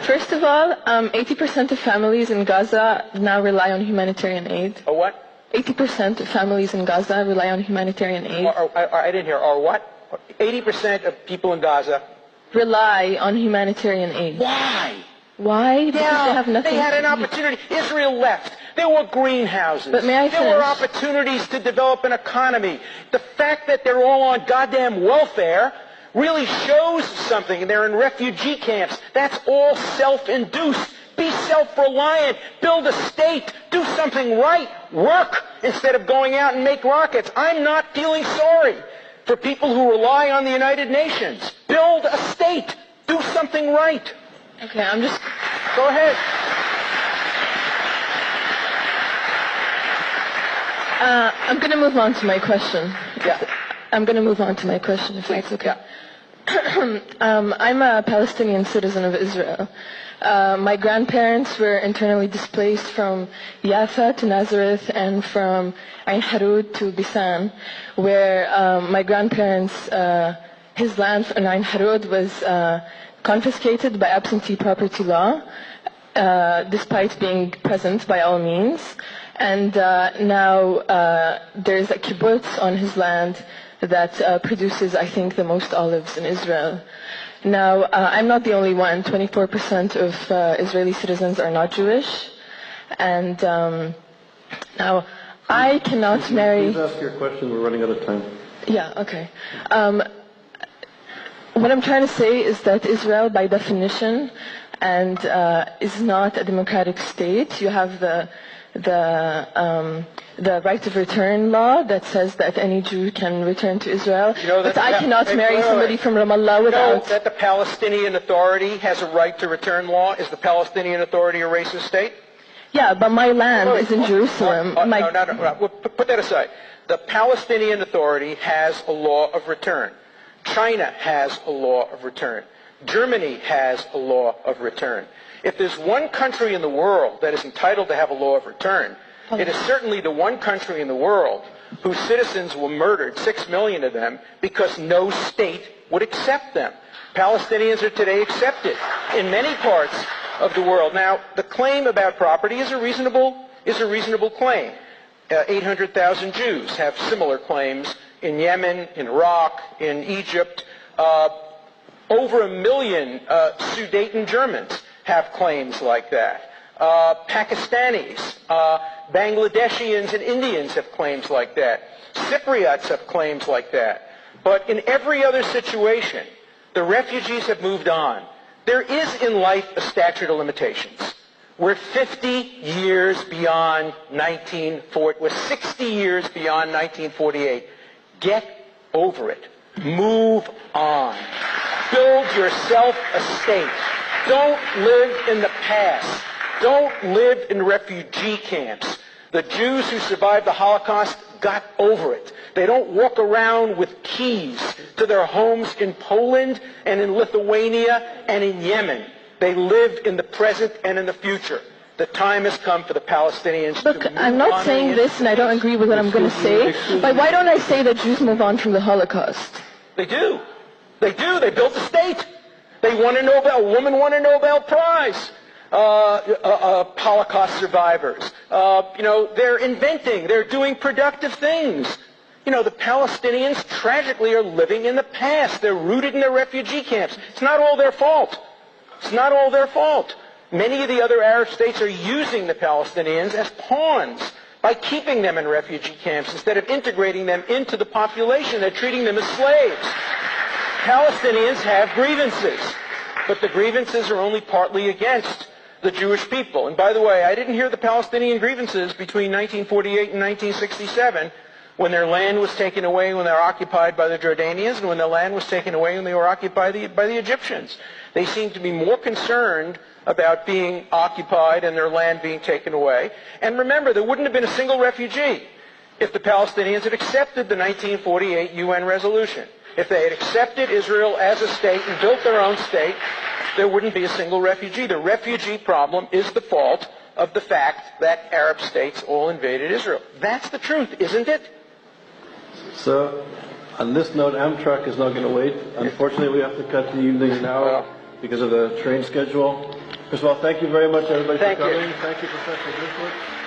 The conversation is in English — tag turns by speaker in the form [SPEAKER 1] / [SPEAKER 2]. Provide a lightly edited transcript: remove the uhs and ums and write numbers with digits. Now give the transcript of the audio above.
[SPEAKER 1] First of all, 80% of families in Gaza now rely on humanitarian aid.
[SPEAKER 2] Or what?
[SPEAKER 1] 80% of families in Gaza rely on humanitarian aid.
[SPEAKER 2] I didn't hear. Or what? 80% of people in Gaza
[SPEAKER 1] rely on humanitarian aid.
[SPEAKER 2] Why?
[SPEAKER 1] Why? Because
[SPEAKER 2] Yeah,
[SPEAKER 1] they have nothing.
[SPEAKER 2] They had
[SPEAKER 1] to
[SPEAKER 2] an opportunity. Israel left. There were greenhouses.
[SPEAKER 1] But may I finish?
[SPEAKER 2] There were opportunities to develop an economy. The fact that they're all on goddamn welfare really shows something. They're in refugee camps. That's all self-induced. Be self-reliant. Build a state. Do something right. Work instead of going out and make rockets. I'm not feeling sorry for people who rely on the United Nations. Build a state. Do something right.
[SPEAKER 1] Okay, I'm just...
[SPEAKER 2] Go ahead.
[SPEAKER 1] I'm going to move on to my question.
[SPEAKER 2] Yeah.
[SPEAKER 1] I'm going to move on to my question, if that's okay.
[SPEAKER 2] Yeah.
[SPEAKER 1] I'm a Palestinian citizen of Israel. My grandparents were internally displaced from Yafa to Nazareth and from Ain Harud to Bisan, where my grandparents, his land in Ain Harud was confiscated by absentee property law, despite being present by all means. And now there's a kibbutz on his land that produces, I think, the most olives in Israel. Now, I'm not the only one. 24% of Israeli citizens are not Jewish. And now, I cannot marry...
[SPEAKER 3] Please ask your question. We're running out of time.
[SPEAKER 1] Yeah, okay. What I'm trying to say is that Israel, by definition, and is not a democratic state. You have the right of return law that says that any Jew can return to Israel.
[SPEAKER 2] You know
[SPEAKER 1] but I cannot marry somebody from Ramallah without...
[SPEAKER 2] You know that the Palestinian Authority has a right to return law? Is the Palestinian Authority a racist state?
[SPEAKER 1] Yeah, but my land is in Jerusalem.
[SPEAKER 2] No. Well, put that aside. The Palestinian Authority has a law of return. China has a law of return. Germany has a law of return. If there's one country in the world that is entitled to have a law of return, it is certainly the one country in the world whose citizens were murdered, 6 million of them, because no state would accept them. Palestinians are today accepted in many parts of the world. Now, the claim about property is a reasonable claim. 800,000 Jews have similar claims in Yemen, in Iraq, in Egypt. Over 1 million Sudeten Germans have claims like that. Pakistanis, Bangladeshians and Indians have claims like that. Cypriots have claims like that. But in every other situation, the refugees have moved on. There is in life a statute of limitations. We're 50 years beyond 1940. We're 60 years beyond 1948. Get over it. Move on. Build yourself a state. Don't live in the past. Don't live in refugee camps. The Jews who survived the Holocaust got over it. They don't walk around with keys to their homes in Poland and in Lithuania and in Yemen. They live in the present and in the future. The time has come for the Palestinians to move on.
[SPEAKER 1] Look, I'm not saying this, and I don't agree with what I'm going to say, but why don't I say that Jews move on from the Holocaust?
[SPEAKER 2] They do. They do. They built a state. They won a woman won a Nobel Prize. Holocaust survivors. They're inventing. They're doing productive things. The Palestinians tragically are living in the past. They're rooted in their refugee camps. It's not all their fault. It's not all their fault. Many of the other Arab states are using the Palestinians as pawns by keeping them in refugee camps instead of integrating them into the population. They're treating them as slaves. Palestinians have grievances, but the grievances are only partly against the Jewish people. And by the way, I didn't hear the Palestinian grievances between 1948 and 1967 when their land was taken away when they were occupied by the Jordanians and when their land was taken away when they were occupied by the Egyptians. They seem to be more concerned about being occupied and their land being taken away. And remember, there wouldn't have been a single refugee if the Palestinians had accepted the 1948 UN resolution. If they had accepted Israel as a state and built their own state, there wouldn't be a single refugee. The refugee problem is the fault of the fact that Arab states all invaded Israel. That's the truth, isn't it?
[SPEAKER 3] So, on this note, Amtrak is not going to wait. Unfortunately, we have to cut the evening now because of the train schedule. First of all, thank you very much, everybody,
[SPEAKER 2] Thank
[SPEAKER 3] for
[SPEAKER 2] you.
[SPEAKER 3] coming. Thank you, Professor Bishop.